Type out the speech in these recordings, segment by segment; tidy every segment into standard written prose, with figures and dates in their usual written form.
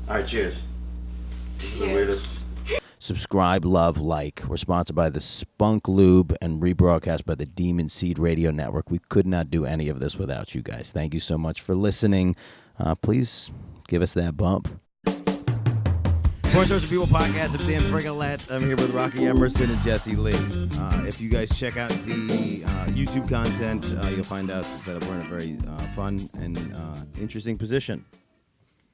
All right, cheers. This is the weirdest. Subscribe, love, like. We're sponsored by the Spunk Lube and rebroadcast by the Demon Seed Radio Network. We could not do any of this without you guys. Thank you so much for listening. Please give us that bump. Pornstarsarepeople People Podcast Dan Frigolette. I'm here with Rocky Emerson and Jessie Lee. If you guys check out the YouTube content, you'll find out that we're in a very fun and interesting position.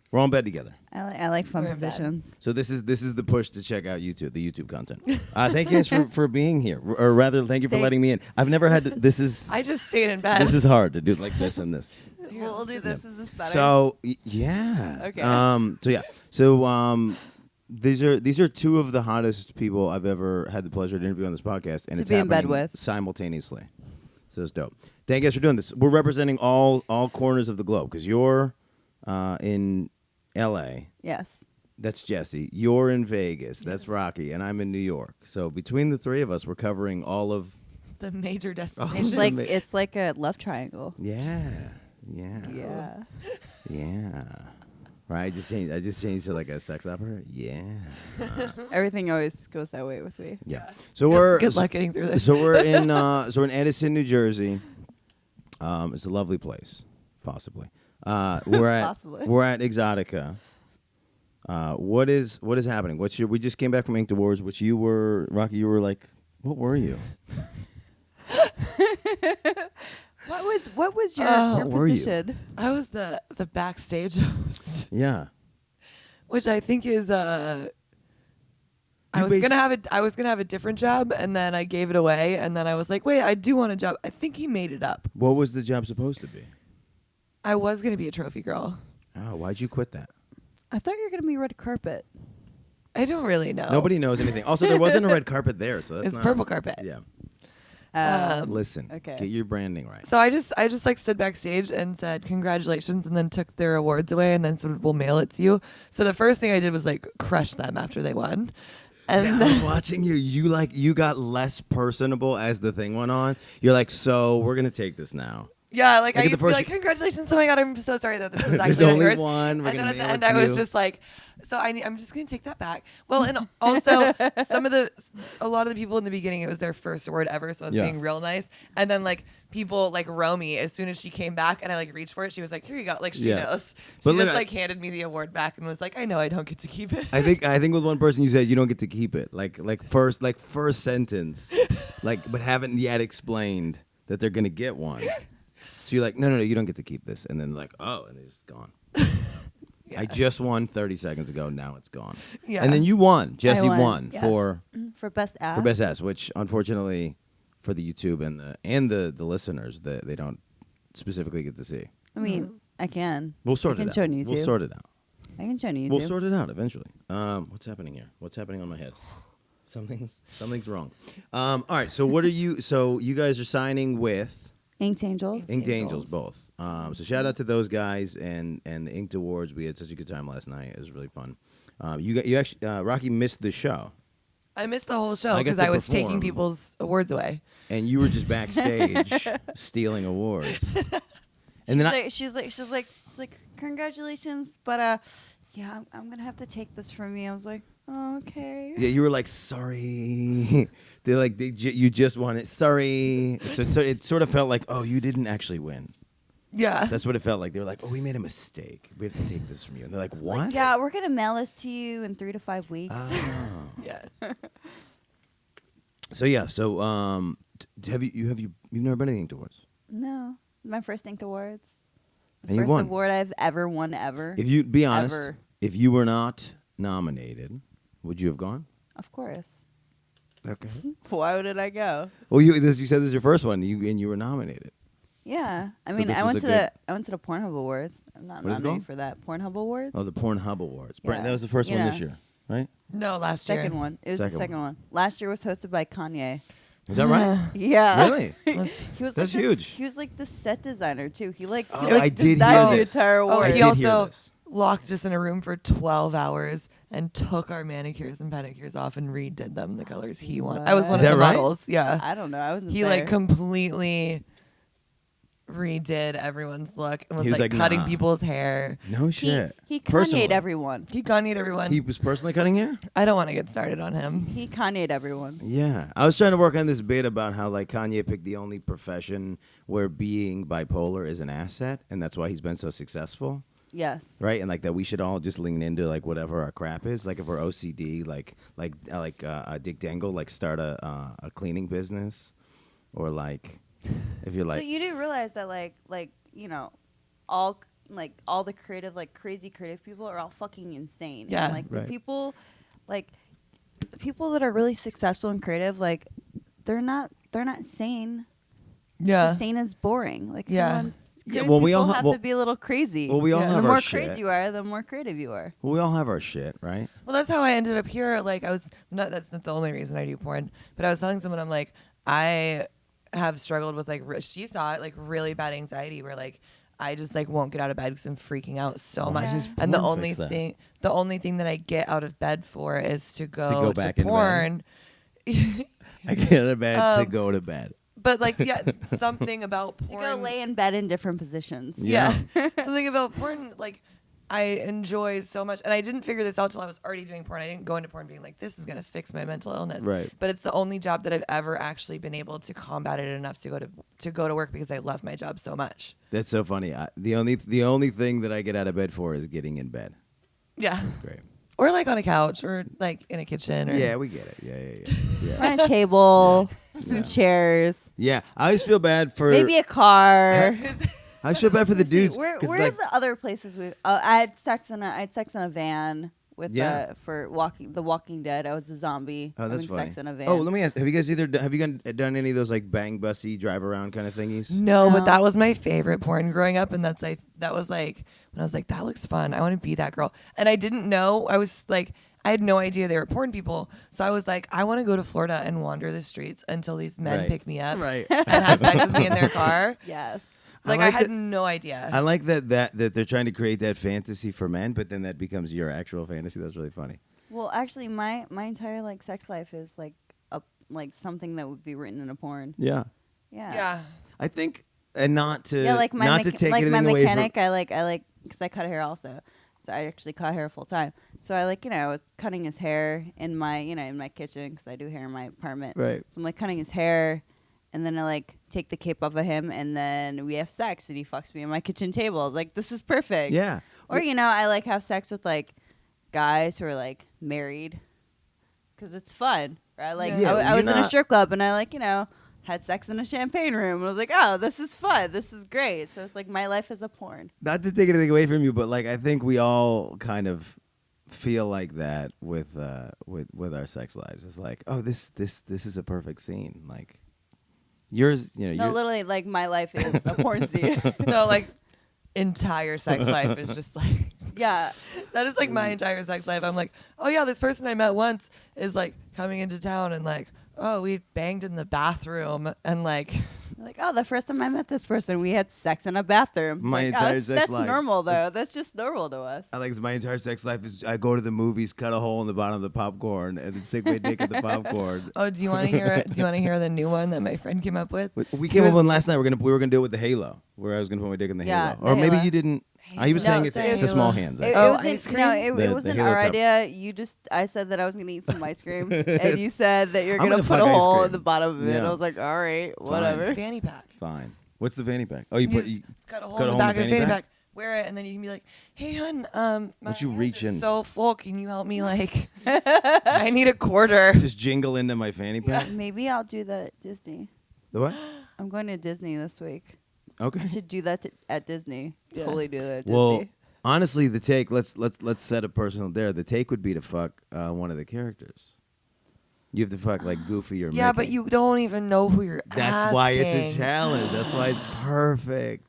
We're all in bed together. I like fun positions. So this is the push to check out the YouTube content. Thank you guys for being here, or rather, thank you for letting me in. I've never had to, this is. I just stayed in bed. This is hard to do like this and this. We'll do this. Is this better? So yeah. Okay. These are two of the hottest people I've ever had the pleasure to interview on this podcast, and to it's be in happening bed with simultaneously. So it's dope. Thank you guys for doing this. We're representing all corners of the globe because you're in L.A. Yes. That's Jessie. You're in Vegas. That's Rocky, and I'm in New York. So between the three of us, we're covering all of the major destinations. It's like a love triangle. Yeah. Right, I just changed to like a sex opera. Yeah. Everything always goes that way with me. Yeah. So we're good luck getting through this. So we're in Edison, New Jersey. It's a lovely place, possibly. We're at Exotica. What is happening? We just came back from Inked Awards, which you were, Rocky. You were like, what were you? What was your position? I was the backstage host. Yeah. Which I think is I was gonna have a different job, and then I gave it away, and then I was like, wait, I do want a job. I think he made it up. What was the job supposed to be? I was gonna be a trophy girl. Oh, why'd you quit that? I thought you were gonna be red carpet. I don't really know. Nobody knows anything. Also, there wasn't a red carpet there, so that's it's purple carpet. Yeah. Listen, get your branding right. So I just like stood backstage and said congratulations, and then took their awards away, and then said we'll mail it to you. So the first thing I did was like crush them after they won. And I was watching you. You got less personable as the thing went on. You're like, so we're gonna take this now. Yeah, like I used to be like, congratulations! Oh my god, I'm so sorry that this was actually There's only yours. one. We're and then gonna at the mail end, it to I was you. just like, so I'm just gonna take that back. Well, and also a lot of the people in the beginning, it was their first award ever, so I was being real nice. And then like people like Romy, as soon as she came back and I like reached for it, she was like, here you go. Like she knows. She just like handed me the award back and was like, I know I don't get to keep it. I think with one person you said you don't get to keep it. Like first sentence, but haven't yet explained that they're gonna get one. So you're like, no, you don't get to keep this. And then like, oh, and it's gone. I just won 30 seconds ago. Now it's gone. Yeah. And then you won. Jessie won yes. for best ass. For best ass, which unfortunately for the YouTube and the listeners, they don't specifically get to see. I mean, I can. We'll sort it out. I can show on YouTube. We'll sort it out. I can show on YouTube. We'll sort it out eventually. What's happening here? What's happening on my head? Something's wrong. All right. So what are you? So you guys are signing with Inked Angels. Inked Angels, both. So shout out to those guys and the Inked Awards. We had such a good time last night. It was really fun. You actually Rocky missed the show. I missed the whole show because I was taking people's awards away. And you were just backstage stealing awards. And then she's like, congratulations, but I'm gonna have to take this from you. I was like, oh, okay. Yeah, you were like, sorry. You just won it. Sorry. So it sort of felt like, oh, you didn't actually win. Yeah. That's what it felt like. They were like, oh, we made a mistake. We have to take this from you. And they're like, what? Like, yeah, we're gonna mail this to you in 3 to 5 weeks. Oh. Yeah. So you've never been to the Inked Awards? No, my first Inked Awards. And you first won. award I've ever won ever. If you be honest, ever. If you were not nominated, would you have gone? Of course. Okay. Why did I go? Well, you said this is your first one, and you were nominated. Yeah, I So mean, this I was went to the Pornhub Awards. I'm not What is it nominated called? for that. Pornhub Awards. Oh, the Pornhub Awards. Yeah. That was the first You one know. this year, right? No, last year. Second one. It was the second one. Last year was hosted by Kanye. Is that right? Yeah. Really? He was That's like huge. He was like the set designer too. He like I did designed hear the this. entire Oh, award. he did hear also this. locked us in a room for 12 hours and took our manicures and pedicures off and redid them the colors he wanted. I was one Is of that the right? models. Yeah. I don't know. I wasn't He there. like completely redid everyone's look and was, He was like, cutting nah. people's hair. No shit. He Personally. Kanye'd everyone. He Kanye'd everyone. He was personally cutting hair? I don't want to get started on him. He Kanye'd everyone. Yeah. I was trying to work on this bit about how like Kanye picked the only profession where being bipolar is an asset, and that's why he's been so successful. Yes. Right, and like that, we should all just lean into like whatever our crap is. Like if we're OCD, like Dick Dangle, like start a cleaning business, or like if you're like, So you do realize that like you know, all the creative, like crazy creative people are all fucking insane. Yeah. And, like Right. the people that are really successful and creative, like they're not sane. Yeah. Sane is boring. Like Yeah. Yeah, creative well, we people all have well- to be a little crazy. well, we all Yeah. have The our more shit. crazy you are, the more creative you are. Well, we all have our shit, right? Well, that's how I ended up here. Like, that's not the only reason I do porn, but I was telling someone, I'm like, I have struggled with, like, she saw it, like, really bad anxiety where, like, I just, like, won't get out of bed because I'm freaking out so Why much. does And the porn only fix that? thing that I get out of bed for is to go, go back into bed? porn. I get out of bed to Um, go to bed. But, like, yeah, something about To porn. go lay in bed in different positions. Yeah. Something about porn, like, I enjoy so much. And I didn't figure this out till I was already doing porn. I didn't go into porn being like, this is going to fix my mental illness. Right. But it's the only job that I've ever actually been able to combat it enough to go to work because I love my job so much. That's so funny. The only thing that I get out of bed for is getting in bed. Yeah. That's great. Or like on a couch or like in a kitchen. Or Yeah, we get it. Yeah. On a table, some Yeah. chairs, Yeah, I always feel bad for. maybe a car. I feel bad for the Let's see, dudes. Where 'cause, are like, the other places we? I had sex in a van with Yeah. for The Walking Dead. I was a zombie. Oh, that's having funny. sex in a van. Oh, let me ask: have you guys done any of those like bang bussy drive around kind of thingies? No, No. but that was my favorite porn growing up. And that was like, when I was like, that looks fun. I want to be that girl. And I didn't know. I had no idea they were porn people. So I was like, I want to go to Florida and wander the streets until these men Right. pick me up Right. and have sex with me in their car. Yes. Like, like I had that- no idea. I like that they're trying to create that fantasy for men, but then that becomes your actual fantasy. That's really funny. Well, actually, my entire like sex life is like something that would be written in a porn. Yeah, Yeah. Yeah. I think, and not to Yeah, like my not to take like my anything away mechanic. from. I like because I cut hair also. So I actually cut hair full time. So I I was cutting his hair in my in my kitchen because I do hair in my apartment. Right. So I'm like cutting his hair, and then I like take the cape off of him, and then we have sex, and he fucks me on my kitchen table. I was like, this is perfect. Yeah. Or I like have sex with like guys who are like married, because it's fun. Or I like Yeah, I was you're in a not- strip club, and I like had sex in a champagne room. And I was like, oh, this is fun. This is great. So it's like my life is a porn. Not to take anything away from you, but like I think we all kind of feel like that with our sex lives. It's like, oh, this is a perfect scene. Like yours, No, you're, literally, like my life is a porn scene. No, like, entire sex life is just like, Yeah. that is like my entire sex life. I'm like, oh yeah, this person I met once is like coming into town and like, oh, we banged in the bathroom and like, Like, oh, the first time I met this person, we had sex in a bathroom. My Like, entire that's, sex that's life. normal, though. That's just normal to us. I like my entire sex life is I go to the movies, cut a hole in the bottom of the popcorn, and then stick my dick in the popcorn. oh, do you want to hear? Do you want to hear the new one that my friend came up with? We came up with one last night. We were gonna do it with the Halo, where I was gonna put my dick in the Yeah, Halo. the or maybe Halo. you didn't. He was No, saying it's the a small Halo. hands. It, actually. it Oh, wasn't, ice no, cream? it The wasn't Halo our top. idea. I said that I was going to eat some ice cream, and you said that you're I'm going to gonna put a fuck ice hole cream. in the bottom of it. Yeah. I was like, all right, whatever. Fanny pack. Fine. What's the fanny pack? Oh, you You put. just cut a hole cut in a the hole in back the of the fanny fanny pack? pack. Wear it, and then you can be like, "Hey, hun, my Would you hands reach are in? so full. Can you help me? Like, I need a quarter." Just jingle into my fanny pack. Maybe I'll do that at Disney. The what? I'm going to Disney this week. Okay. I should do that at Disney. Yeah. Totally do that at Disney. Well, honestly, the take. Let's set a personal dare. The take would be to fuck one of the characters. You have to fuck like Goofy or Yeah, Mickey. but you don't even know who you're That's why it's a asking. challenge. That's why it's perfect.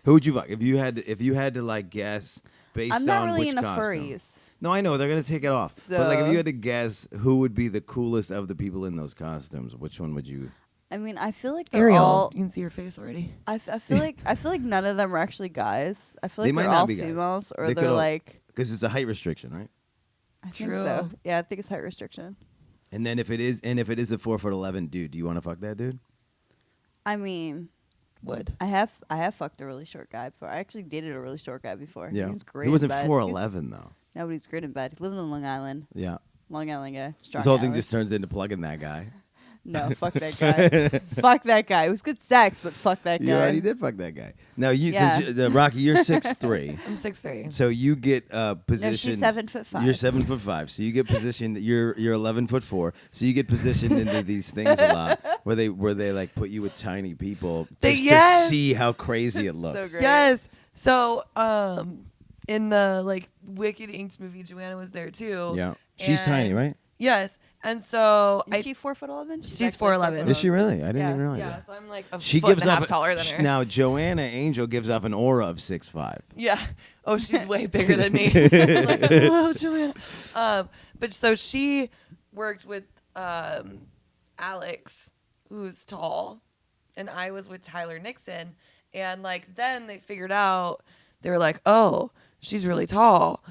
Who would you fuck if you had to like guess based I'm not on really which into costume? furries. No, I know they're gonna take it off. But like, if So- you had to guess who would be the coolest of the people in those costumes, which one would you? I mean, I feel like they're Ariel, all. you can see your face already. I feel like none of them are actually guys. I feel They like might they're not all be guys. females, or They they're could all- like. Because it's a height restriction, right? I think True. so. Yeah, I think it's height restriction. And then if it is a 4'11" dude, do you want to fuck that dude? I mean, would. I have fucked a really short guy before. I actually dated a really short guy before. Yeah. He was great. He wasn't in bed. 4'11" though. No, but he's great in bed. He lived in Long Island. Yeah. Long Island guy. Strong This whole thing Island. just turns into plugging that guy. No, fuck that guy. Fuck that guy. It was good sex, but fuck that guy. You already did fuck that guy. Now Yeah. since Rocky, you're 6'3". I'm 6'3". So you get positioned. No, she's 7'5". You're 7'5". So you get positioned. You're 11'4". So you get positioned into these things a lot, where they like put you with tiny people just Yes. to see how crazy it looks. great. Yes. So in the like Wicked Inked movie, Joanna was there too. Yeah, she's tiny, And- right? Yes. And so Is she 4'11"? She's 4'11". Is she really? I didn't Yeah. even realize yeah, that. so I'm like a She foot gives and a off half taller than her. Now Joanna Angel gives off an aura of 6'5". Yeah. Oh, she's way bigger than me. I'm like, hello, Joanna. But so she worked with Alex, who's tall, and I was with Tyler Nixon. And like then they figured out, they were like, oh, she's really tall.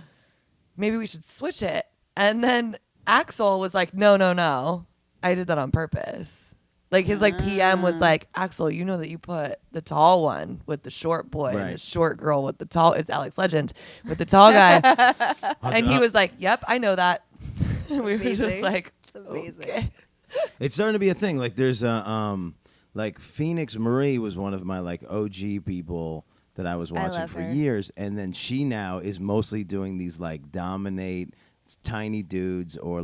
Maybe we should switch it. And then Axel was like, no. I did that on purpose. Like his like PM was like, Axel, you know that you put the tall one with the short boy and the Right. short girl with the tall. It's Alex Legend with the tall guy. And he was like, yep, I know that. And we were just amazing. like, It's amazing. okay. It's starting to be a thing. Like there's like Phoenix Marie was one of my like OG people that I was watching love for her. years, and then she now is mostly doing these like dominate tiny dudes or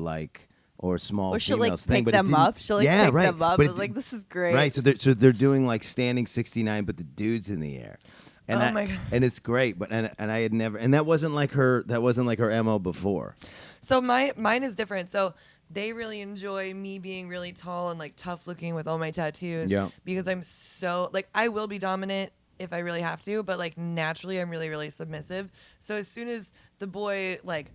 small Or she'll like females thing, pick but it them didn't- up. She'll like yeah, pick right. them up. But I was like, this is great. Right, so they're doing like standing 69, but the dude's in the air. And Oh my God. and it's great, but and I had never, and that wasn't like her MO before. So mine is different. So they really enjoy me being really tall and like tough looking with all my tattoos. Yeah. Because I'm so like I will be dominant if I really have to, but like naturally I'm really, really submissive. So as soon as the boy like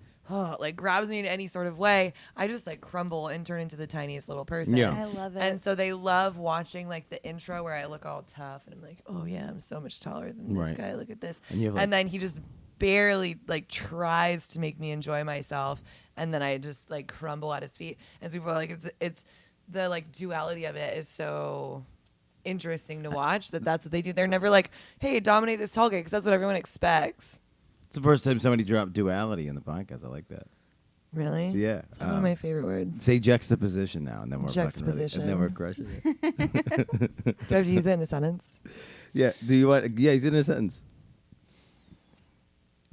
grabs me in any sort of way, I just like crumble and turn into the tiniest little person. Yeah. I love it. And so they love watching like the intro where I look all tough and I'm like, oh yeah, I'm so much taller than this Right. guy. Look at this. And you have, like- And then he just barely like tries to make me enjoy myself, and then I just like crumble at his feet. And so people are like, it's the like duality of it is so interesting to watch that's what they do. They're never like, hey, dominate this tall guy, because that's what everyone expects. It's the first time somebody dropped duality in the podcast. I like that. Really? Yeah. It's one of my favorite words. Say juxtaposition now, and then we're fucking really, and then we're crushing it. Do I have to use it in a sentence? Yeah. Do you want? Yeah, he's in a sentence.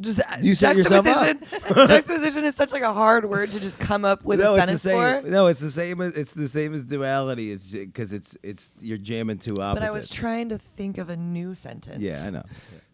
Just You set yourself up. Juxtaposition is such like a hard word to just come up with a sentence for. No, it's the same. It's the same as duality. It's because it's you're jamming two opposites. But I was trying to think of a new sentence. Yeah, I know.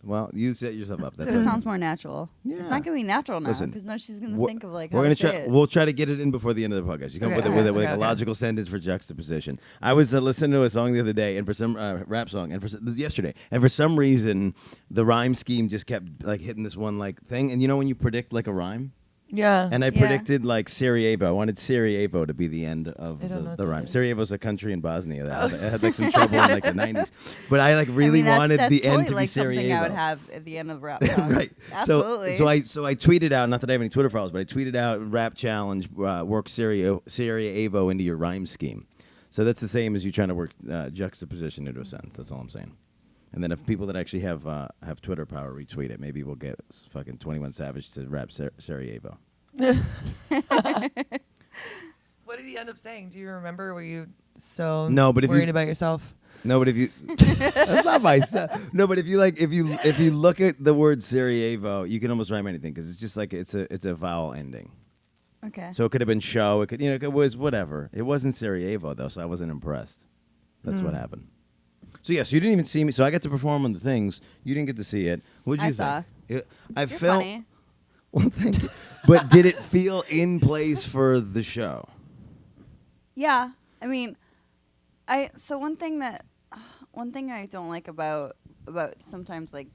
Well, you set yourself up. That's So it all right. sounds more natural. Yeah. It's not gonna be natural now Listen, because now she's gonna we're- think of like We're how gonna to say try. it. We'll try to get it in before the end of the podcast. You come Okay, up with a okay. logical sentence for juxtaposition. I was listening to a song the other day, and for some rap song, and yesterday, and for some reason, the rhyme scheme just kept like hitting this one like thing. And you know when you predict like a rhyme, Yeah. and I Yeah. predicted like Sarajevo. I wanted Sarajevo to be the end of I don't know what the that rhyme. is. Sarajevo's a country in Bosnia that had like some trouble in like the 90s. But I like really that's wanted the totally end to be like Sarajevo. something I would have at the end of the rap song. Right. Absolutely. So I tweeted out, not that I have any Twitter followers, but I tweeted out rap challenge, work Sarajevo into your rhyme scheme. So that's the same as you trying to work juxtaposition into a sentence. That's all I'm saying. And then if people that actually have Twitter power retweet it, maybe we'll get fucking 21 Savage to rap Sarajevo. What did he end up saying? Do you remember? Were you so No, but if worried you- about yourself? No, but if you that's not my stuff. No, but if you look at the word Sarajevo, you can almost rhyme anything because it's just like it's a vowel ending. Okay. So it could have been show. It could it was whatever. It wasn't Sarajevo though, so I wasn't impressed. That's what happened. So yes, you didn't even see me. So I got to perform on the things. You didn't get to see it. What'd you I saw. think? I You're felt. funny. Well, thank you. But did it feel in place for the show? Yeah. I mean, one thing I don't like about sometimes like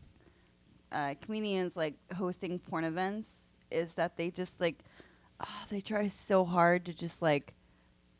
comedians like hosting porn events is that they just like they try so hard to just like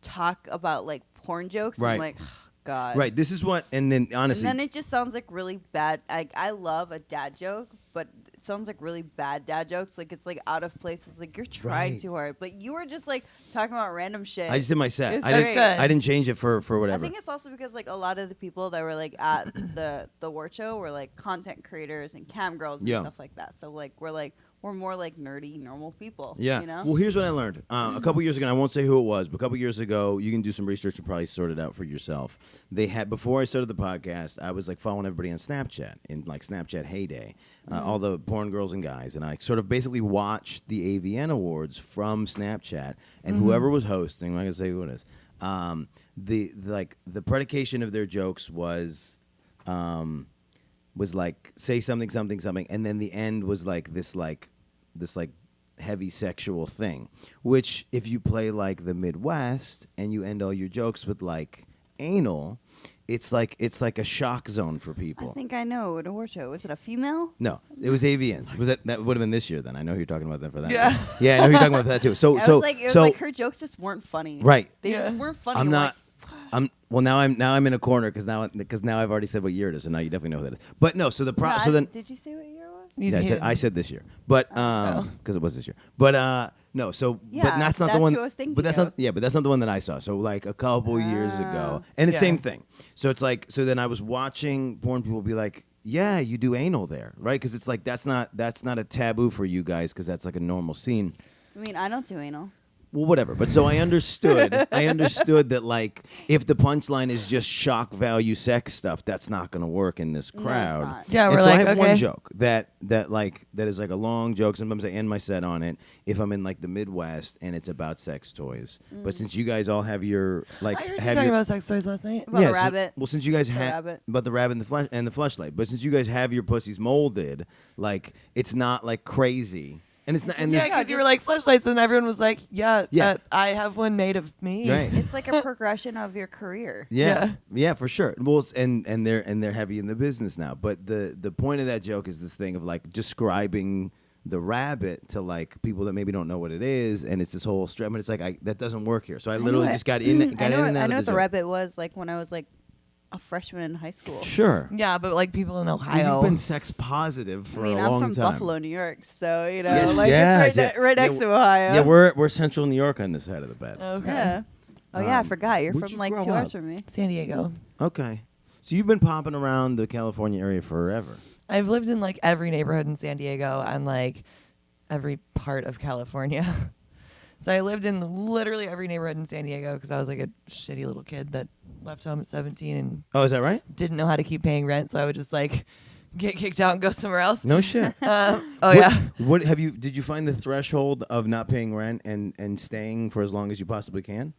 talk about like porn jokes. Right. I'm like, God. Right. This is what, and then honestly, And then it just sounds like really bad. I love a dad joke, but sounds like really bad dad jokes. Like it's like out of place. It's like you're trying Right. too hard. But you were just like talking about random shit. I just did my set. It's I didn't. great. good. I didn't change it for I whatever. think it's also because like a lot of the people that were like at the award show were like content creators and cam girls and Yeah. stuff like that. So like we're more like nerdy normal people. Yeah. You know. Well, here's what I learned. A couple years ago, and I won't say who it was, but a couple years ago, you can do some research and probably sort it out for yourself. They had, before I started the podcast, I was like following everybody on Snapchat in like Snapchat heyday, all the porn girls and guys, and I sort of basically watched the AVN Awards from Snapchat, and whoever was hosting, I'm not gonna say who it is, the predication of their jokes was like say something, and then the end was like this heavy sexual thing, which if you play like the Midwest and you end all your jokes with like anal, it's like a shock zone for people. I think I know an award show. Was it a female? No, it was AVNs. Was that would have been this year then? I know who you're talking about that for that. Yeah. Yeah, I know who you're talking about for that too. So It so was so like her jokes just weren't funny. right. They Yeah. just weren't funny. I'm We're not. like, Now I'm in a corner because now I've already said what year it is, and now you definitely know who that is. But no, so the no, so then did you say what year it was? You yeah, did. I said this year, but because it was this year. But no, so but Yeah, that's not the that's one. who I was thinking But that's of. not but that's not the one that I saw. So like a couple years ago, and it's Yeah. same thing. So it's like then I was watching porn people be like, yeah, you do anal there, right? Because it's like that's not a taboo for you guys because that's like a normal scene. I mean, I don't do anal. Well, whatever. But so I understood that like if the punchline is just shock value sex stuff, that's not going to work in this No, it's crowd. not. Yeah, And we're so like, I have one okay. joke that is like a long joke. Sometimes I end my set on it if I'm in like the Midwest and it's about sex toys. But since you guys all have your like I heard you have talking your, about sex toys last night. About a so- rabbit. well, since you guys The have rabbit. about the rabbit and the fleshlight, but since you guys have your pussies molded, like it's not like crazy. And it's not and Yeah, there's because you were like flashlights, and everyone was like, "Yeah, Yeah. I have one made of me." right. It's like a progression of your career. Yeah, for sure. Well, and they're heavy in the business now. But the point of that joke is this thing of like describing the rabbit to like people that maybe don't know what it is, and it's this whole strap. But it's like that doesn't work here. So I literally just got in and I know out what of the joke. rabbit was like when I was like a freshman in high school. Sure. Yeah, but like people in Well, Ohio. you've been sex positive for I mean, a I'm long from time. Buffalo, New York, so you know, Yeah, like yeah, it's right yeah. next to Ohio. Yeah, we're central New York on this side of the bed. Okay. Yeah. Oh yeah, I Um, forgot. You're where'd from you like grow 2 hours up? from me. San Diego. Okay. So you've been popping around the California area forever. I've lived in like every neighborhood in San Diego and like every part of California. So I lived in literally every neighborhood in San Diego because I was like a shitty little kid that left home at 17 and Oh, is that right? didn't know how to keep paying rent. So I would just like get kicked out and go somewhere else. No shit. What, What did you find the threshold of not paying rent and staying for as long as you possibly can?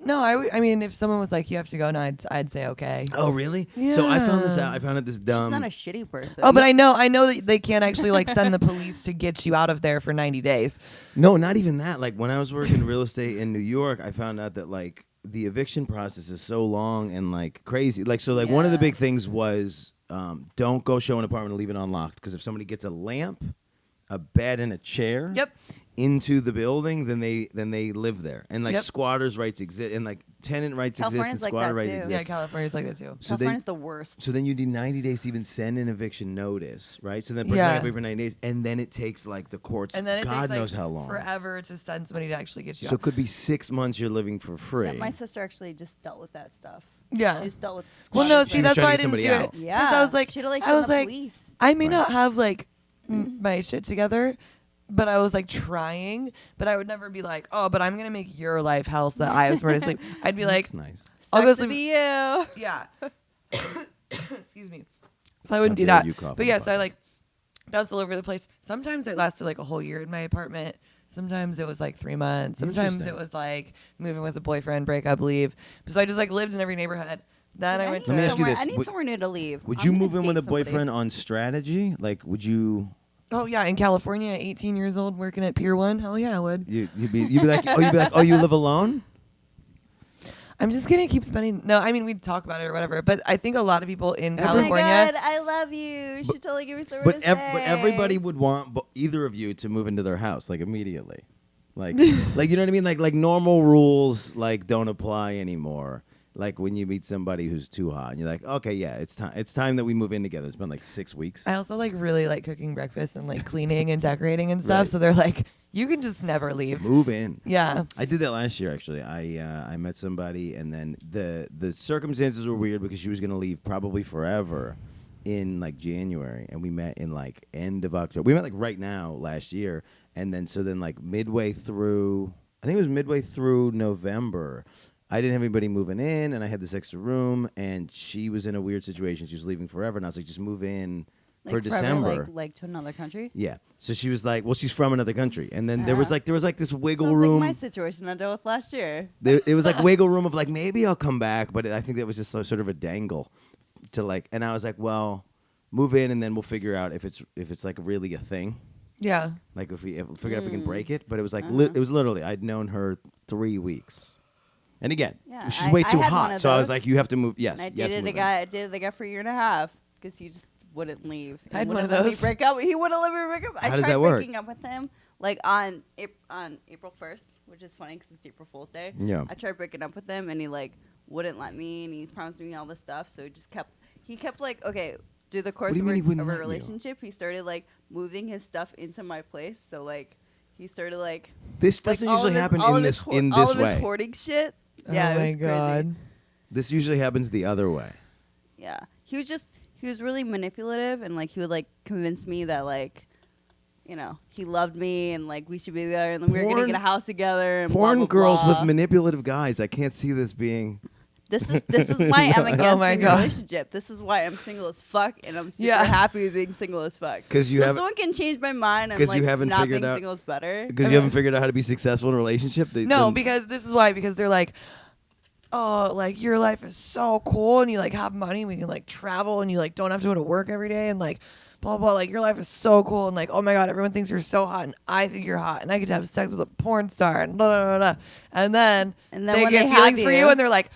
No, I mean, if someone was like, you have to go, no, I'd say okay. Oh, really? So I found this Yeah. out. I found out this She's dumb. not a shitty person. Oh, but I know that they can't actually like send the police to get you out of there for 90 days. No, not even that. Like when I was working real estate in New York, I found out that like the eviction process is so long and like crazy. Like so, like one of the Yeah. big things was don't go show an apartment and leave it unlocked because if somebody gets a lamp, a bed, and a chair. Yep. Into the building, then they live there, and like Yep. squatters' rights exist, and like tenant rights exist, and California's like squatter that, rights too. exist. Yeah, California's like that too. So California's the worst. So then you need 90 days to even send an eviction notice, right? So then person Yeah. has to wait for 90 days, and then it takes like the courts. And then it God takes, knows like, how long. forever to send somebody to actually get you So out. it could be 6 months you're living for free. Yeah, my sister actually just dealt with that stuff. Yeah. She's dealt with. Well, no, squatters' see, was that's trying why to I get didn't do somebody it. out. 'Cause Yeah. I was like, she had to like I send was the like, police. I may Right. not have like my shit together, but I was like trying, but I would never be like, oh, but I'm gonna make your life hell so that I have somewhere to sleep. I'd be like, That's nice. I'll go Sucks to sleep. be you. Yeah. Excuse me. So I wouldn't do dare that. you cough But on yeah, the so I podcast. like bounced all over the place. Sometimes it lasted like a whole year in my apartment. Sometimes it was like 3 months. Sometimes Interesting. it was like moving with a boyfriend, break up, leave. So I just like lived in every neighborhood. Then I went Let me to ask you this. I need Would- somewhere new to leave. Would I'm you gonna move in with date a somebody. boyfriend on strategy? Like, would you? Oh yeah, in California, 18 years old, working at Pier 1. Hell yeah, I would. You'd be like, oh, you live alone? I'm just gonna keep spending. No, I mean we'd talk about it or whatever. But I think a lot of people in Oh my California. God, I love you. You should totally give me somewhere But to stay. but everybody would want either of you to move into their house like immediately, like like you know what I mean? Like normal rules like don't apply anymore. Like when you meet somebody who's too hot, and you're like, okay, yeah, it's time. It's time that we move in together. It's been like 6 weeks. I also like really like cooking breakfast and like cleaning and decorating and stuff. Right. So they're like, you can just never leave. Move in. Yeah. I did that last year, actually. I met somebody, and then the circumstances were weird because she was going to leave probably forever in like January, and we met in like end of October. We met like right now last year, and then like midway through, I think it was midway through November, I didn't have anybody moving in, and I had this extra room, and she was in a weird situation. She was leaving forever, and I was like, just move in for forever, December. like to another country. Yeah. So she was like, well, she's from another country. And then there was like this wiggle Sounds room. like my situation I dealt with last year. It was like wiggle room of like, maybe I'll come back. But I think that was just sort of a dangle to like, and I was like, well, move in and then we'll figure out if it's like really a thing. Yeah. Like if we figure out if we can break it. But it was like, it was literally, I'd known her 3 weeks. And again, Yeah, she's way too I had one hot. of So I was those. like, you have to move. Yes. And I yes, dated move a in. guy. I dated the guy for a year and a half because he just wouldn't leave. I had He one of wouldn't let me those. break up. He wouldn't let me break up. I How does tried that work? breaking up with him like on April 1st, which is funny because it's April Fool's Day. Yeah. I tried breaking up with him, and he like wouldn't let me, and he promised me all this stuff. So he kept like, okay, through the course do you of mean he our wouldn't let you? relationship, he started like moving his stuff into my place. So like he started like This doesn't all of usually his- happen all in of this his in all this of his way. hoarding shit. Yeah, oh it my was God. crazy. This usually happens the other way. Yeah, he was really manipulative, and like he would like convince me that like, you know, he loved me and like we should be there, and then we were gonna Porn- get a house together. And Porn blah, blah, girls blah. with manipulative guys. I can't see this being. This is why I'm against Oh my the God. relationship. This is why I'm single as fuck, and I'm super Yeah. happy with being single as fuck. 'Cause you so haven't- someone can change my mind and 'Cause like you haven't not figured being out- single is better. Because you haven't figured out how to be successful in a relationship? No, because this is why. Because they're like, oh, like your life is so cool, and you like have money, we can like travel, and you like don't have to go to work every day, and like blah blah. Like your life is so cool, and like oh my God, everyone thinks you're so hot, and I think you're hot, and I get to have sex with a porn star, and blah blah blah. blah. And then And then they when get they have feelings for you- you, and they're like,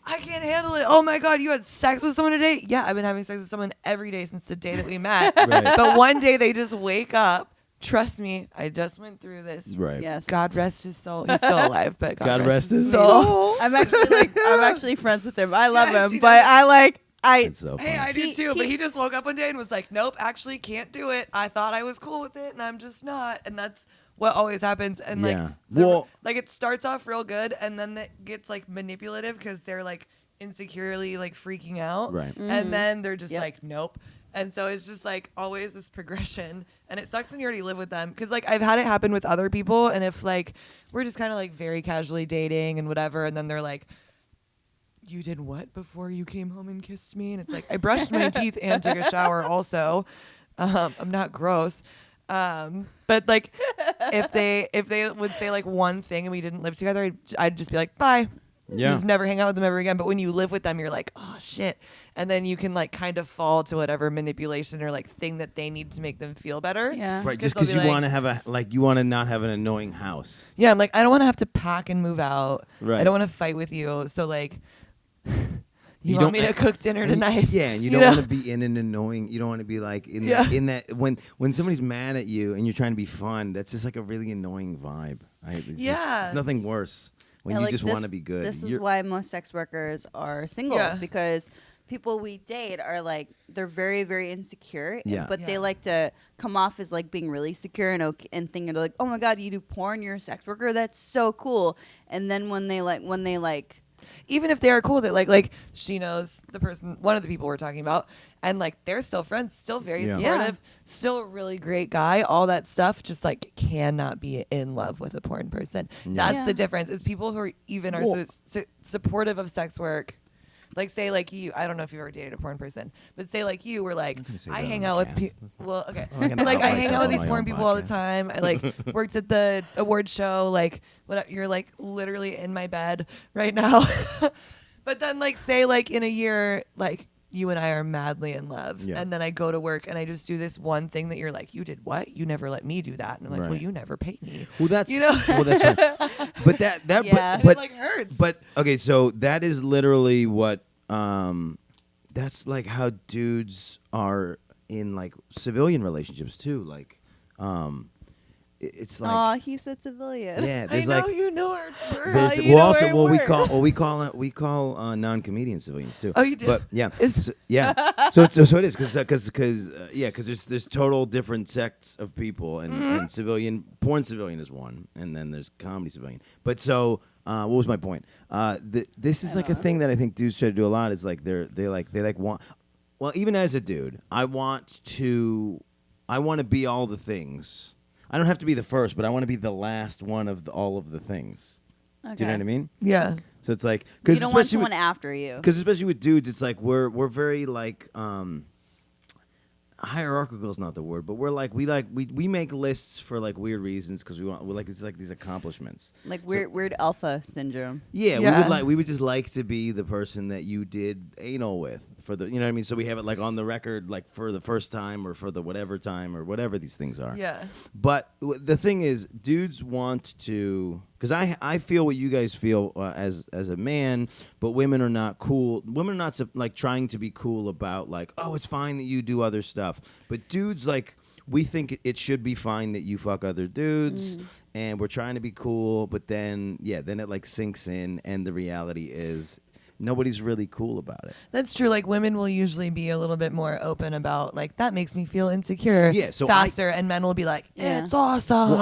I can't handle it. Oh my God, you had sex with someone today? Yeah, I've been having sex with someone every day since the day that we met. Right. But one day they just wake up. Trust me, I just went through this. Right. Yes. God rest his soul. He's still alive, but God rest his soul. I'm actually friends with him. I love Yeah, she him, but does. It's so funny. Hey, I do He- too. But he- he just woke up one day and was like, "Nope, actually can't do it. I thought I was cool with it, and I'm just not." And that's what always happens. And Yeah. like, Well- like it starts off real good, and then it gets like manipulative because they're like insecurely like freaking out, Right. And then they're just Yep. like, "Nope." And so it's just like always this progression, and it sucks when you already live with them because like I've had it happen with other people, and if like we're just kind of like very casually dating and whatever, and then they're like, you did what before you came home and kissed me? And it's like, I brushed my teeth and took a shower also. I'm not gross. But like if they would say like one thing and we didn't live together, I'd just be like, bye. Yeah. Just never hang out with them ever again. But when you live with them, you're like, oh shit. And then you can like kind of fall to whatever manipulation or like thing that they need to make them feel better. Yeah. Right, 'Cause just they'll because be you like- want to have you want to not have an annoying house. Yeah, I'm like, I don't want to have to pack and move out. Right. I don't want to fight with you. So like, you don't want me to cook dinner tonight? Yeah, and you You don't know? want to be in an annoying. You don't want to be like in Yeah. that when somebody's mad at you and you're trying to be fun. That's just like a really annoying vibe. Yeah. It's nothing worse when Yeah, you like just this- want to be good. This is You're- why most sex workers are single Yeah. because people we date are like they're very very insecure, Yeah. but they Yeah. like to come off as like being really secure and okay, and thinking they're like, oh my God, you do porn, you're a sex worker, that's so cool. And then when they like Even if they are cool with it, like she knows the person, one of the people we're talking about, and like they're still friends, still very Yeah. supportive, still a really great guy, all that stuff, just like cannot be in love with a porn person. Yeah. That's Yeah. the difference. Is people who are even are Well- so supportive of sex work. Like say like you, I don't know if you've ever dated a porn person, but say like you were like, gonna say I that on hang the out with cast. people. That's not- Well, okay, I'm not gonna like out I hang myself out with on these my porn own people all the podcast. time. I like worked at the award show. Like what? You're like literally in my bed right now. But then like say like in a year, like you and I are madly in love, Yeah. and then I go to work and I just do this one thing that you're like, you did what? You never let me do that, and I'm like, well, Right. you never paid me. Well, that's You know? Well, that's fine. But that Yeah. And but it like hurts. But okay, so that is literally what that's like how dudes are in like civilian relationships too. Like it's Aw, like he said civilian. yeah, I there's know like you know our word. there's, you well know also where well we we call non-comedian civilians too. Oh, you do? But yeah, It's- so, yeah. So it is because there's total different sects of people and civilian porn civilian is one, and then there's comedy civilian. But so what was my point? This is like a thing that I think dudes try to do a lot. Is like they want. Well, even as a dude, I want to be all the things. I don't have to be the first, but I want to be the last one of all of the things. Okay. Do you know what I mean? Yeah. So it's like You don't want someone after you. because especially with dudes, it's like we're very like hierarchical is not the word, but we're like we make lists for like weird reasons because we're like it's like these accomplishments. Like weird alpha syndrome. Yeah, Yeah. we would just like to be the person that you did anal with for the, you know what I mean? So we have it like on the record, like for the first time or for the whatever time or whatever these things are. Yeah. But the thing is, dudes want to, because I feel what you guys feel as a man, but women are not cool. Women are not like trying to be cool about like, oh, it's fine that you do other stuff. But dudes like, we think it should be fine that you fuck other dudes, and we're trying to be cool. But then, then it like sinks in, and the reality is nobody's really cool about it. That's true. Like women will usually be a little bit more open about like that makes me feel insecure. Yeah, so faster, and men will be like, Yeah. it's awesome.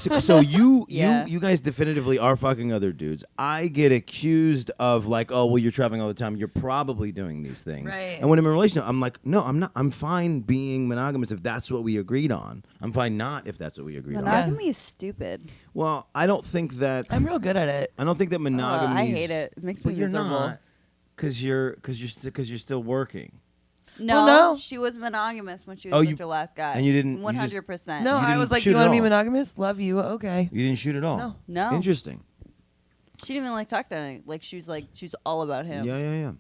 Well, so you Yeah. you guys definitively are fucking other dudes. I get accused of like, oh, well, you're traveling all the time. You're probably doing these things. Right. And when I'm in a relationship, I'm like, no, I'm not. I'm fine being monogamous if that's what we agreed on. I'm fine not if that's what we agreed on. Monogamy is stupid. Well, I don't think that. I'm real good at it. I don't think that monogamy. I hate it. It makes me But you're miserable. not, because you're still working. No, Well, no. she was monogamous when she was Oh, with you- her last guy. and you didn't- you just- 100%. No, You I didn't was like, shoot you at want to be all. monogamous? Love you. Okay. You didn't shoot at all. No. No. Interesting. She didn't even like talk to him. Like she's all about him. Yeah.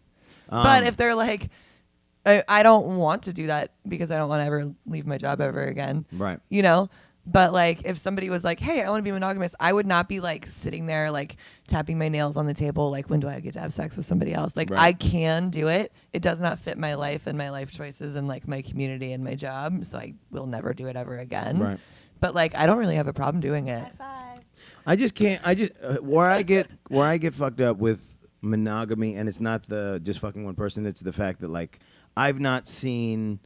But if they're like, I don't want to do that because I don't want to ever leave my job ever again. Right. You know? But like if somebody was like, hey, I want to be monogamous, I would not be like sitting there like tapping my nails on the table like, when do I get to have sex with somebody else? Like Right. I can do it. It does not fit my life and my life choices and like my community and my job. So I will never do it ever again. Right. But like I don't really have a problem doing it. High five. I just can't. I just where I get fucked up with monogamy, and it's not the just fucking one person. It's the fact that like I've not seen,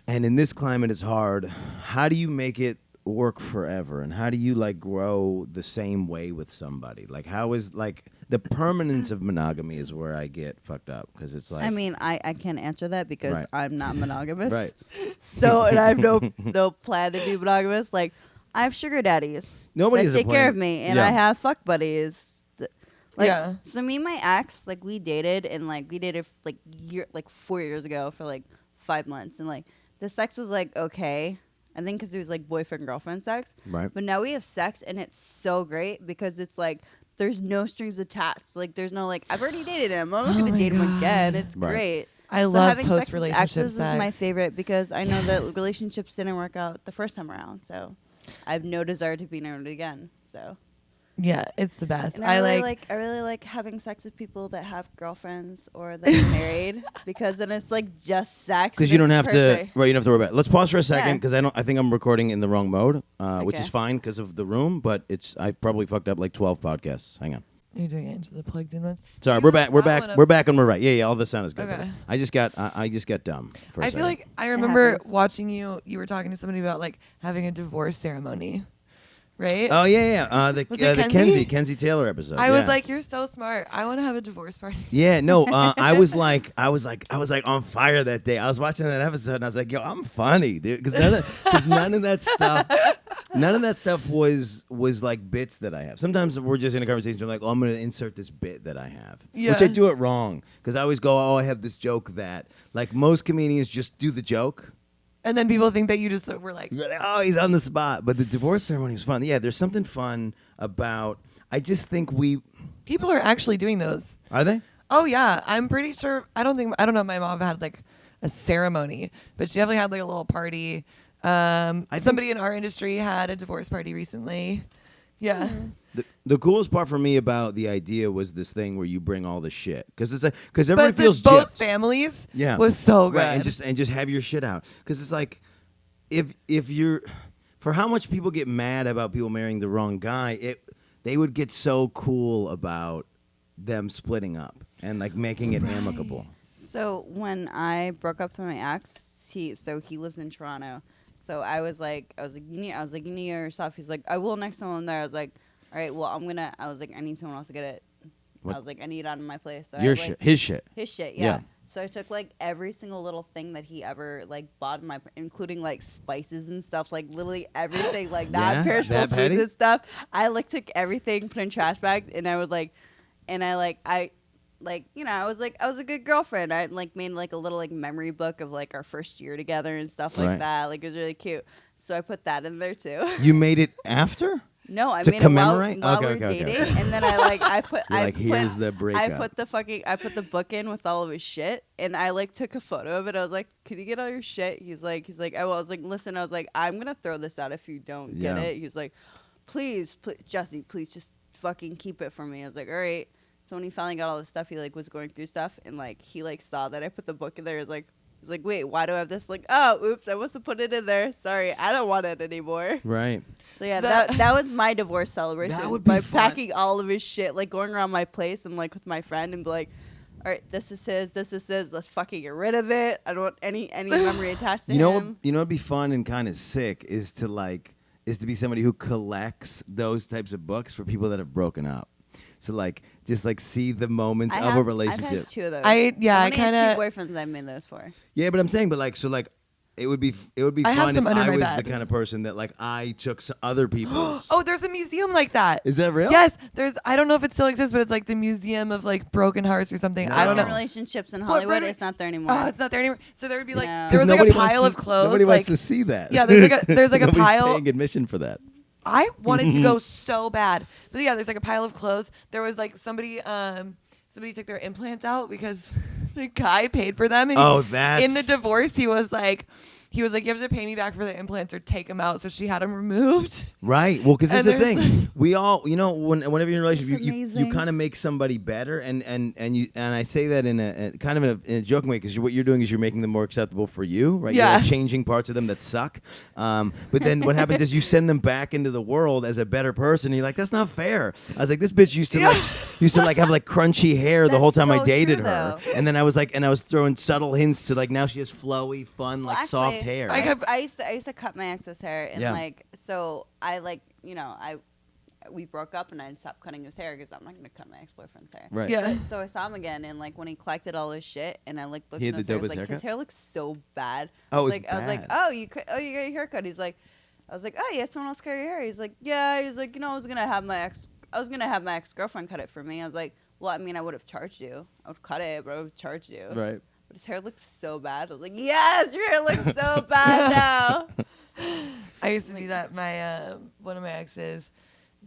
and in this climate it's hard. How do you make it work forever, and how do you like grow the same way with somebody? Like how is like the permanence of monogamy is where I get fucked up because it's like I mean, I can't answer that because Right. I'm not monogamous. Right. So, and I have no plan to be monogamous. Like, I have sugar daddies Nobody that has a take plan. care of me, and Yeah. I have fuck buddies. Like, Yeah. So me and my ex, like, we dated, and like we dated like 4 years ago for like 5 months, and like the sex was like okay. I think because it was like boyfriend girlfriend sex. Right. But now we have sex, and it's so great because it's like there's no strings attached. Like there's no like I've already dated him. I'm not Oh gonna my date him God. again. It's Right. great. I So love having sex with post-relationship exes is my sex. favorite because I know Yes. that relationships didn't work out the first time around. So I have no desire to be in it again. So Yeah, it's the best. and I really like I really like having sex with people that have girlfriends or that are married because then it's like just sex. Because and you don't it's have perfect. to, right? You don't have to worry about it. Let's pause for a second Yeah. because I think I'm recording in the wrong mode, which is Okay. fine because of the room. But I've probably fucked up like 12 podcasts. Hang on. you're doing it into the plugged in ones. Sorry, You we're know, back. We're I back. wanna- We're back on the right. Yeah. All the sound is good. Okay. I just got dumb. For a I second. feel like I remember happens. watching you. You were talking to somebody about like having a divorce ceremony, right? Oh yeah. The Was it Kenzie Kenzie? Taylor episode. I was yeah. like, you're so smart. I want to have a divorce party. Yeah, no, I was like on fire that day. I was watching that episode and I was like, yo, I'm funny, dude, because none of that stuff was like bits that I have. Sometimes we're just in a conversation. I'm like, oh, I'm gonna insert this bit that I have, which I Yeah. do it wrong because I always go, oh, I have this joke that like most comedians just do the joke. And then people think that you just were like, You're like, oh, he's on the spot. But the divorce ceremony was fun. Yeah, there's something fun about. I just think people are actually doing those. are they. Oh yeah, I'm pretty sure. I don't know. If my mom had like a ceremony, but she definitely had like a little party. Somebody in our industry had a divorce party recently. Yeah. The coolest part for me about the idea was this thing where you bring all the shit because it's like because everybody But feels both gypped. families Yeah, was so good. right, and just have your shit out because it's like if you're for how much people get mad about people marrying the wrong guy, they would get so cool about them splitting up and like making it amicable. So when I broke up with my ex, he lives in Toronto. So I was like, you need your stuff. He's like, I will next time I'm there. I was like, all right, well, I was like, I need someone else to get it. What? I was like, I need it out of my place. So Your I, like, shit, his shit. His shit, yeah. So I took like every single little thing that he ever like bought in including like spices and stuff, like literally everything, like non-perishable foods and stuff. I like took everything, put in trash bags, and I would like, I was a good girlfriend. I like made like a little like memory book of like our first year together and stuff like that. Like it was really cute. So I put that in there too. You made it after? No, I to made commemorate? it while we were dating, and then I put here's the breakup. I put the book in with all of his shit, and I like took a photo of it. I was like, "Can you get all your shit?" He's like, I was like, "Listen," I was like, "I'm gonna throw this out if you don't get it." He's like, please, Jesse, please just fucking keep it for me." I was like, "All right." So when he finally got all this stuff, he like was going through stuff, and like he like saw that I put the book in there. He was like, "Wait, why do I have this?" Like, "Oh, oops, I must have put it in there. Sorry, I don't want it anymore." Right. So yeah, that was my divorce celebration. That would be by fun. packing all of his shit, like going around my place and like with my friend and be like, "All right, this is his. Let's fucking get rid of it. I don't want any memory attached to him." You know what'd be fun and kind of sick is to be somebody who collects those types of books for people that have broken up. So like just like see the moments of a relationship. I've had 2 of those. I had kind of 2 boyfriends that I made those for. Yeah, but I'm saying, it would be I have fun some if under I my was bed. the kind of person that like I took other people's. Oh, there's a museum like that. Is that real? Yes, I don't know if it still exists, but it's like the Museum of like Broken Hearts or something. No. I don't know. Relationships in Hollywood, it's not there anymore. Oh, it's not there anymore. So there would be like No. there was like a pile of clothes. Nobody like, wants to see that. Yeah, there's like a Nobody's pile. paying admission for that. I wanted to go so bad, but yeah, there's like a pile of clothes. There was like somebody took their implants out because the guy paid for them. And that's in the divorce. He was like, you have to pay me back for the implants or take them out. So she had them removed. Right. Well, because this is the there's thing. We all, whenever you're in a relationship, you amazing. kind of make somebody better, and I say that in a kind of in a joking way, because what you're doing is you're making them more acceptable for you, right? Yeah. You're like changing parts of them that suck. But then what happens is you send them back into the world as a better person. And you're like, that's not fair. I was like, this bitch used to have like crunchy hair the whole time I so dated true, her, though. and then I was throwing subtle hints to like now she has flowy, fun, Well, like actually, soft hair. I used to cut my ex's hair, and Yeah. like so I like we broke up, and I stopped cutting his hair because I'm not gonna cut my ex-boyfriend's hair. Right. Yeah. But, so I saw him again, and like when he collected all his shit, and I like looked He at had his the hair, I was dopest like, haircut? his hair looks so bad. Oh, it was I was like, bad. oh, you got your haircut. He's like, I was like, oh yeah, someone else cut your hair. He's like, yeah. He's like, I was gonna have my ex-girlfriend cut it for me. I was like, well, I mean, I would have charged you. I would cut it, but I would have charged you. Right. But his hair looks so bad. I was like, yes, your hair looks so bad now. I used to do that. My one of my exes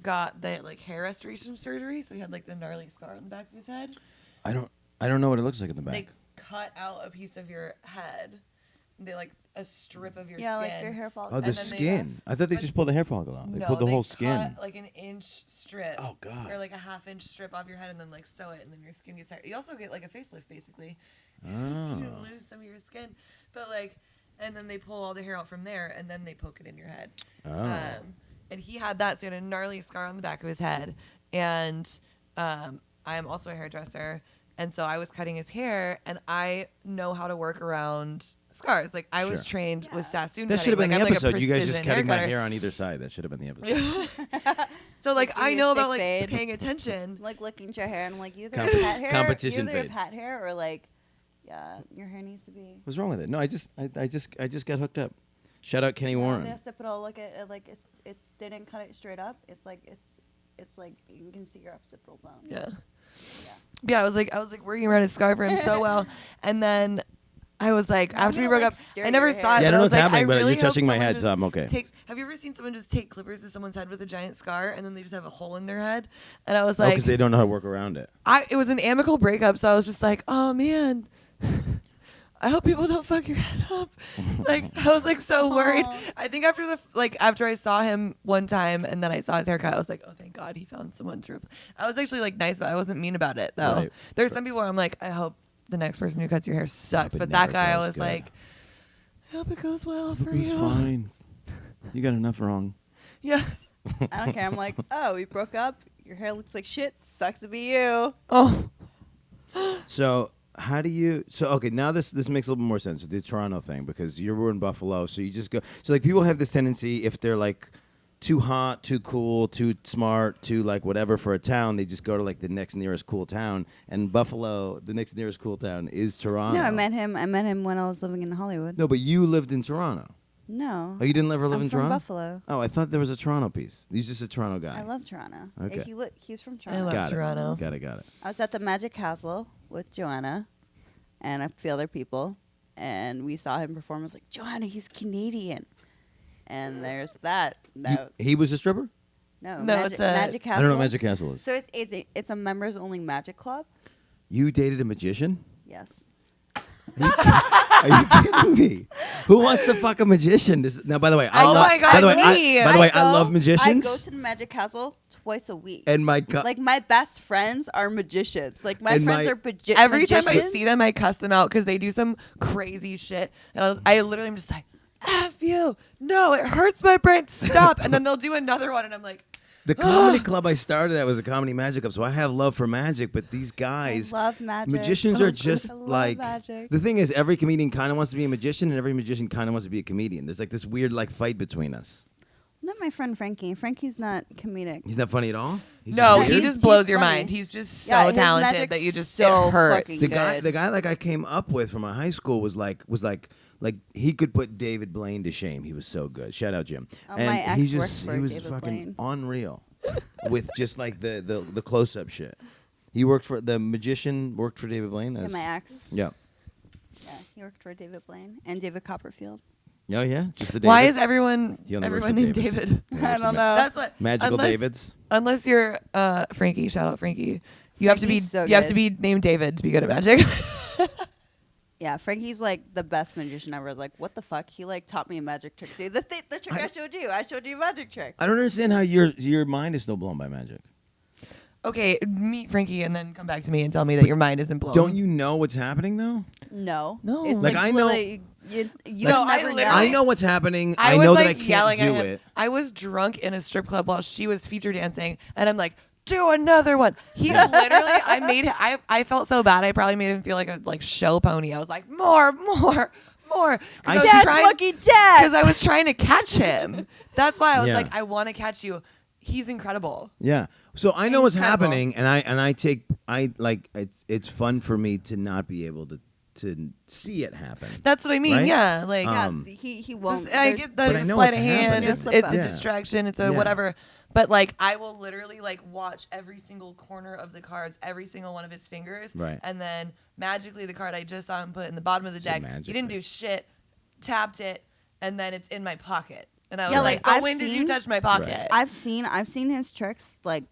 got the like hair restoration surgery, so he had like the gnarly scar on the back of his head. I don't know what it looks like in the back. They cut out a piece of your head. They like a strip of your Yeah, skin. like your hair falls. Oh, out. the and then they skin. I thought they but- just pulled the hair follicle out. They No, pulled the whole cut, skin. like an inch strip. Oh, God. Or like a half-inch strip off your head, and then like sew it, and then your skin gets tight. You also get like a facelift, basically. So you Oh. lose some of your skin, but like, and then they pull all the hair out from there, and then they poke it in your head. Oh. And he had that, so he had a gnarly scar on the back of his head. And I am also a hairdresser, and so I was cutting his hair, and I know how to work around scars. Like I was Sure. trained with Sassoon. That should have been cutting. the Like, I'm, like, a episode. You guys just precision cutting my hair cutter. hair on either side. That should have been the episode. So like Give I me a know sick about like fade. paying attention. Like looking at your hair, and I'm like, you either Comp- have hat hair, competition you either have fade. hat hair, or like, yeah, your hair needs to be. What's wrong with it? No, I just got hooked up. Shout out Kenny Warren. The occipital, look at it, like it's they didn't cut it straight up. It's like you can see your occipital bone. Yeah. Yeah. Yeah, I was like working around his scar for him so well, and then I was like, I'm after we gonna, broke like, up, stare I at never your saw hair. it. Yeah, I but don't know was what's like, happening, but really you're hope touching my someone head, just so I'm okay. Have you ever seen someone just take clippers to someone's head with a giant scar, and then they just have a hole in their head? And I was Oh, like, because they don't know how to work around it. it was an amicable breakup, so I was just like, oh man. I hope people don't fuck your head up. Like I was like so worried. Aw. I think after I saw him one time and then I saw his haircut, I was like, oh thank God he found someone to replace. I was actually like nice, but I wasn't mean about it though. Right. There's some people where I'm like, I hope the next person who cuts your hair sucks. it But that never guy, I goes was good. like, I hope it goes well for He's you. fine. You got enough wrong. Yeah. I don't care. I'm like, oh, we broke up. Your hair looks like shit. Sucks to be you. Oh. So how do you? So okay, now this makes a little bit more sense. The Toronto thing, because you're in Buffalo, so you just go. So like people have this tendency, if they're like too hot, too cool, too smart, too like whatever for a town, they just go to like the next nearest cool town. And Buffalo, the next nearest cool town is Toronto. No, I met him when I was living in Hollywood. No, but you lived in Toronto. No. Oh, you didn't ever live I'm in from Toronto? Buffalo. Oh, I thought there was a Toronto piece. He's just a Toronto guy. I love Toronto. Okay. He's from I Toronto. love Got Toronto. Got it. I was at the Magic Castle with Joanna and a few other people, and we saw him perform. I was like, Joanna, he's Canadian. And there's that. He was a stripper? No, No, Magic, it's a- Magic Castle. I don't know what Magic Castle is. So it's a members only magic club. You dated a magician? Yes. Are you kidding me? Who wants to fuck a magician? Now, by the way, I Oh love. my God, by the way, me. I love magicians. I go to the Magic Castle twice a week. And my like my best friends are magicians. Like my And friends my- are Every time magicians. I see them, I cuss them out because they do some crazy shit. And I literally am just like, F you. No, it hurts my brain. Stop. And then they'll do another one. And I'm like, the comedy club I started at was a comedy magic club, so I have love for magic. But these guys, I love magic. magicians are just I love like magic. the thing is, every comedian kind of wants to be a magician, and every magician kind of wants to be a comedian. There's like this weird like fight between us. Not my friend Frankie. Frankie's not comedic. He's not funny at all. He's no, just he weird? just He's blows your funny. mind. He's just so Yeah, his talented magic's that you just so it hurts. fucking the good. guy like I came up with from my high school was like he could put David Blaine to shame. He was so good. Shout out Jim. Oh, and my ex he worked just for he was David fucking Blaine. unreal with just like the close up shit. He worked for the magician. Worked for David Blaine. Yeah, As, my ex. yeah. Yeah, he worked for David Blaine and David Copperfield. Oh yeah. Just the. Why Davids? is everyone He only works everyone for named Davids. David? He works I for don't Ma- know. That's what Magical unless, Davids. Unless you're Frankie, shout out Frankie. You have to be Frankie's so you have to good. be named David to be good at magic. Yeah, Frankie's like the best magician ever. I was like, what the fuck? He like taught me a magic trick too. The trick I showed you. I showed you a magic trick. I don't understand how your mind is still blown by magic. Okay, meet Frankie and then come back to me and tell me that your mind isn't blown. Don't you know what's happening though? No. No. It's Like, I know- literally- You Like, No, I never literally- know. I know what's happening. I I was know like that I can't yelling do at him. it. I was drunk in a strip club while she was feature dancing, and I'm like, do another one. He literally, I felt so bad. I probably made him feel like a show pony. I was like, more. I Dad's see- monkey dad. Because I was trying to catch him. That's why I was Yeah. like, I want to catch you. He's incredible. Yeah. So I know what's Incredible. happening, and I like it's fun for me to not be able to see it happen. That's what I mean. Right? Yeah, like Yeah, Um, he just- won't. I there's- get that But I it's a know sleight it's of hand. happening. It's Slip a up. Yeah. distraction. It's a Yeah. whatever. But like, I will literally like watch every single corner of the cards, every single one of his fingers, Right. and then magically the card I just saw him put in the bottom of the So deck. magically. He didn't do shit. Tapped it, and then it's in my pocket. And I was Yeah, like, like, but I've when did you seen- touch my pocket? Right. I've seen his tricks. Like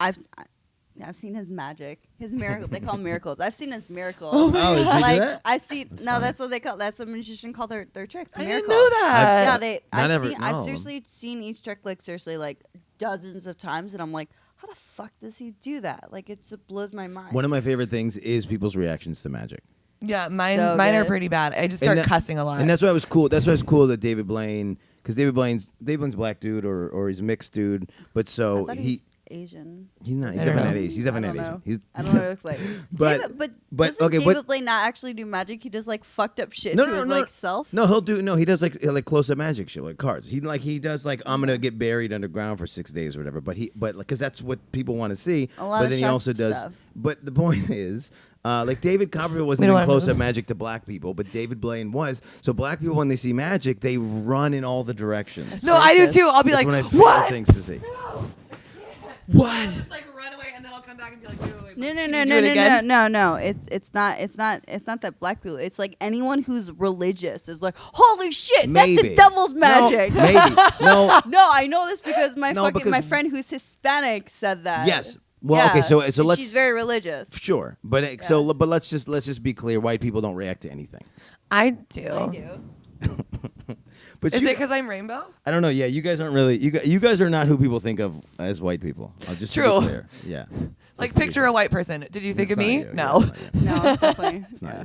I've seen his magic, his miracle. They call 'em miracles. I've seen his miracles. Oh, does he do like that? I see. That's no, funny. that's what they call. That's what a magician call their tricks. I didn't miracles. know that. Yeah, they. Not ever- I've no. seriously seen each trick like seriously like dozens of times, and I'm like, how the fuck does he do that? Like it just blows my mind. One of my favorite things is people's reactions to magic. Yeah, mine So are good. pretty bad. I just And start that- cussing a lot. And that's why it was cool. That's why it's cool that David Blaine, because David Blaine's a black dude or he's a mixed dude, but I so thought he's Asian. not. He's I don't definitely not know. Asian. He's definitely I not don't Asian. He's, I don't know what it looks like. But- but doesn't okay, David but- Blaine not actually do magic? He does like fucked up shit No, to no, his no. like self. No, he does like close up magic shit, like cards. He does like I'm gonna get buried underground for 6 days or whatever. But because that's what people want to see. A lot but of then he shock also does. stuff. But the point is, like David Copperfield wasn't We don't doing wanna close know. up magic to black people, but David Blaine was. So black people when they see magic, they run in all the directions. no, I do racist. too. I'll be That's like, one of my favorite what? things to see. What? I'll just like run away and then I'll come back and be like, wait. No, can no, you no, do no, it no, again? no. It's not that black people. It's like anyone who's religious is like, holy shit, that's Maybe. the devil's magic. No, maybe. No. No, I know this because my No, because- my friend who's Hispanic said that. Yes. Well, okay. So And let's. she's very religious. Sure, but but let's just be clear. White people don't react to anything. I do. I do. But Is you, it because I'm rainbow? I don't know. Yeah, you guys aren't really. You guys are not who people think of as white people. I'll just to be True. clear. Yeah. Like Just to be picture clear. a white person. Did you think It's of not me? you. Yeah, No. it's not you. No, it's definitely. It's not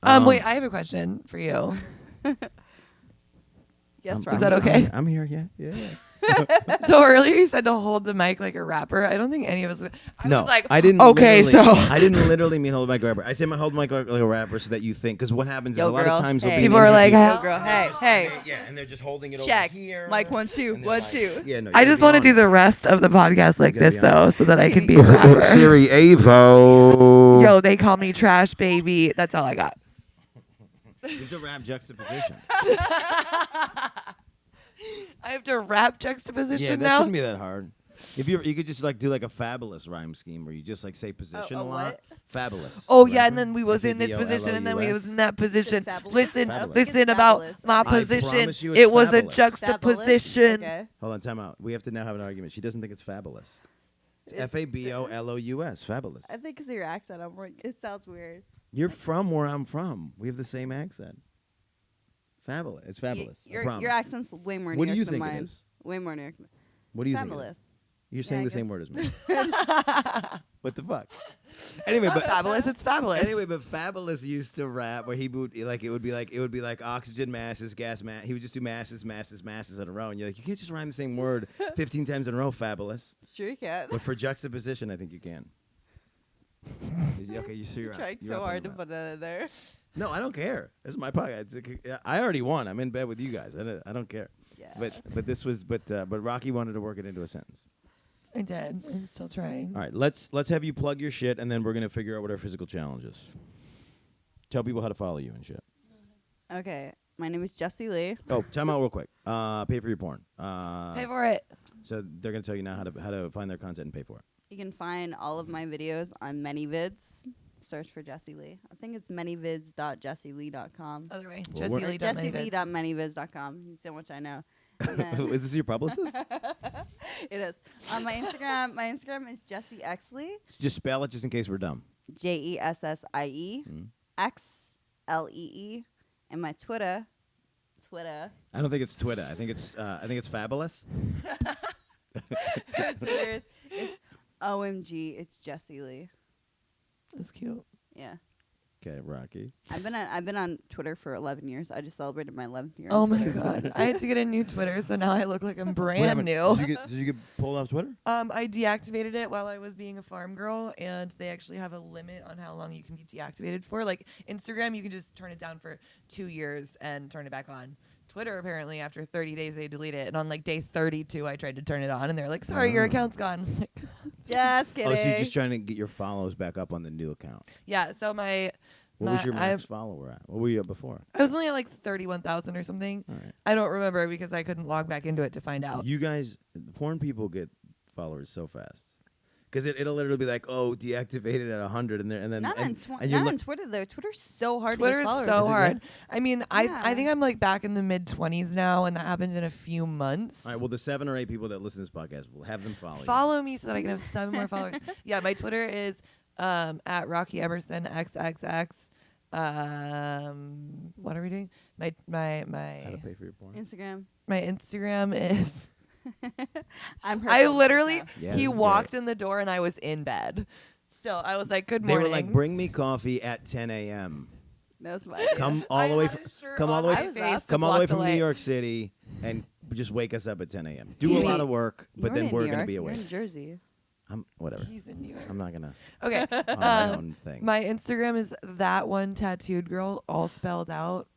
yeah. you. Wait, I have a question for you. Yes, Is Rocky. that okay? I'm here. Yeah. So earlier you said to hold the mic like a rapper. I don't think any of us. I No, was like, I didn't. Okay, literally- so I didn't literally mean hold the mic like a rapper. I said hold the mic like a rapper so that you think. Because what happens Yo, is a lot girl, of times hey. there'll be an People are like, interview- Yo, girl, hey. Yeah, and they're just holding it Check. over here. Mic 1 2 and they're 1 like- 2. Yeah, no. I just want to do the rest of the podcast like gotta this be on though, so that I can be a rapper. Siri Avo. Yo, they call me trash baby. That's all I got. It's a rap juxtaposition. I have to rap juxtaposition Yeah, that now. shouldn't be that hard. If you could just like do like a fabulous rhyme scheme where you just like say position a a lot. what? Fabulous. Oh yeah, Rapper. and then we was in this position, and then we was in that position. fabulous? Listen, Fabulous. listen It's about fabulous. my I position. promise you it's It was a fabulous. juxtaposition. Okay. Hold on, time out. We have to now have an argument. She doesn't think it's fabulous. It's It's- Fabolous. Fabulous. I think because of your accent, it sounds weird. You're from where I'm from. We have the same accent. Fabulous. It's fabulous. I Your promise. accent's way more New What do York you than think mine. it is? Way more New York. What do you Fabulous. think? You're saying Yeah, the I same guess. word as me. What the fuck? Anyway, but Fabulous. It's fabulous. Anyway, but Fabulous used to rap where he would like it would be like oxygen masses, gas mass. He would just do masses in a row, and you're like, you can't just rhyme the same word 15 times in a row. Fabulous. Sure you can. But for juxtaposition, I think you can. Okay, you're You're trying you're so up on hard the to rap. put that in there. No, I don't care. This is my podcast. I already won. I'm in bed with you guys. I don't care. Yeah. But this was but Rocky wanted to work it into a sentence. I did. I'm still trying. All right, let's have you plug your shit, and then we're gonna figure out what our physical challenge is. Tell people how to follow you and shit. Okay. My name is Jessie Lee. Oh, time out real quick. Pay for your porn. Pay for it. So they're gonna tell you now how to find their content and pay for it. You can find all of my videos on ManyVids. Search for Jessie Lee. I think it's manyvids.jessielee.com. Other way. Well, what- Jessie Lee. JessieLee.manyvids.com. You see how much I know. And then Is this your publicist? it is. On my Instagram is Jessie Exley. Just spell it, just in case we're dumb. JESSIE XLEE. And my Twitter. I don't think it's Twitter. I think it's fabulous. Twitter is OMG. It's Jessie Lee. That's cute. Yeah. Okay, Rocky. I've been on Twitter for 11 years. I just celebrated my 11th year. Oh on my Twitter. god. I had to get a new Twitter, so now I look like I'm What brand happened? new. Did you get pulled off Twitter? I deactivated it while I was being a farm girl, and they actually have a limit on how long you can be deactivated for. Like Instagram, you can just turn it down for 2 years and turn it back on. Twitter, apparently, after 30 days, they delete it. And on like day 32, I tried to turn it on, and they're like, sorry, your account's gone. I was like, Just kidding. Oh, so you're just trying to get your follows back up on the new account. yeah, so What was your I max follower at? What were you at before? was only at like 31,000 or something. All right. I don't remember because I couldn't log back into it to find out. You guys, porn people get followers so fast. Because it'll literally be like, oh, deactivated at 100, and then Not on Twitter though. Twitter's so hard. to Twitter's get followers. so Is it hard. I mean, I Yeah. think I'm like back in the mid-20s now, and that happened in a few months. All right, well, the 7 or 8 people that listen to this podcast, will have them follow you. Follow me so that I can have 7 more followers. Yeah, my Twitter is at Rocky Emerson XXX. What are we doing? How to My pay for your porn? Instagram. Instagram is. I'm. her I phone literally now. Yeah, he this is walked great. in the door and I was in bed. Still, I was like, "Good They morning." were like, bring me coffee at 10 a.m. That was my. Come all the way from come all the way from New York City and just wake us up at 10 a.m. Do a Easy. lot of work, You but weren't then in we're New gonna York. be You're awake. in Jersey. I'm whatever. He's in New York. I'm not gonna Okay. on my own thing. My Instagram is that one tattooed girl, all spelled out.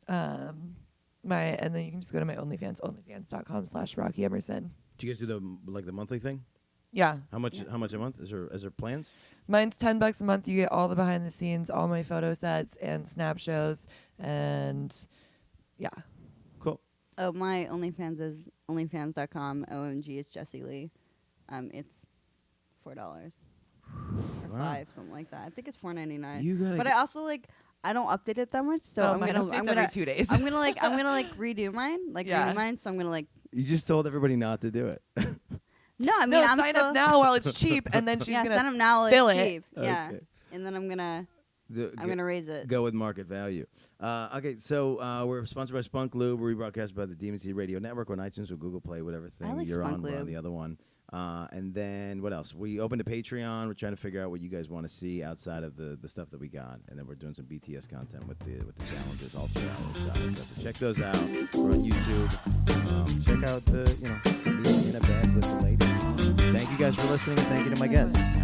And then you can just go to my OnlyFans, onlyfans.com/Rocky Emerson. Do you guys do the monthly thing? Yeah. How much a month? Is there plans? Mine's $10 a month. You get all the behind the scenes, all my photo sets and snap shows, and yeah. Cool. Oh, my OnlyFans is onlyfans.com. OMG is Jessie Lee. It's $4 or Wow. $5, something like that. I think it's $4.99. You gotta But I also I don't update it that much, so I'm mine gonna updates every 2 days. I'm gonna redo mine, Yeah. redo mine. So I'm gonna You just told everybody not to do it. No, I mean no, I'm sign still, up now while it's cheap, and then she's yeah, gonna send them now. Like, fill it. cheap. Yeah, Okay. and then I'm gonna raise it. Go with market value. Okay, so we're sponsored by Spunk Lube. We're rebroadcast by the Demon Seed Radio Network on iTunes or Google Play, whatever thing like you're Spunk on. We're on Lube. the other one. And then what else? We opened a Patreon. We're trying to figure out what you guys want to see outside of the stuff that we got, and then we're doing some BTS content with the challenges all throughout. So check those out. We're on YouTube. Check out the me in a bed with the ladies. Thank you guys for listening, and thank you to my guests.